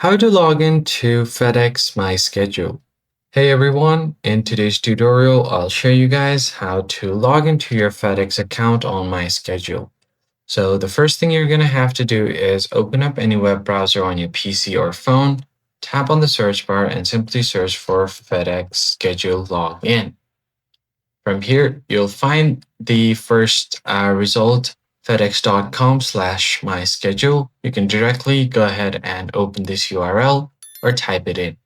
How to log into FedEx MySchedule. Hey everyone, in today's tutorial, I'll show you guys how to log into your FedEx account on MySchedule. So the first thing you're going to have to do is open up any web browser on your PC or phone, tap on the search bar and simply search for FedEx Schedule Login. From here, you'll find the first result, fedex.com/myschedule. You can directly go ahead and open this URL or type it in.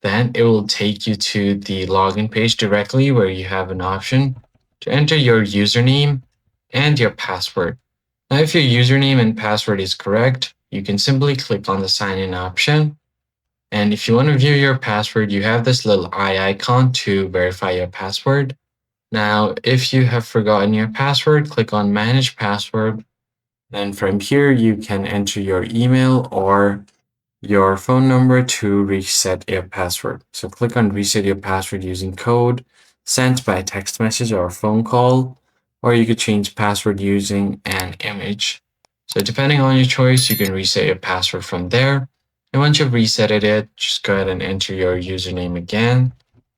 Then it will take you to the login page directly where you have an option to enter your username and your password. Now, if your username and password is correct, you can simply click on the sign in option. And if you want to view your password, you have this little eye icon to verify your password. Now, if you have forgotten your password, click on Manage Password. Then from here, you can enter your email or your phone number to reset your password. So click on Reset Your Password using code sent by text message or phone call, or you could change password using an image. So depending on your choice, you can reset your password from there. And once you've resetted it, just go ahead and enter your username again.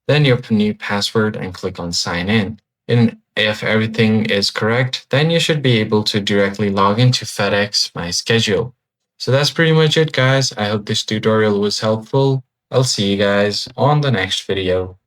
Then your new password and click on sign in. And if everything is correct, then you should be able to directly log into FedEx MySchedule. So that's pretty much it, guys. I hope this tutorial was helpful. I'll see you guys on the next video.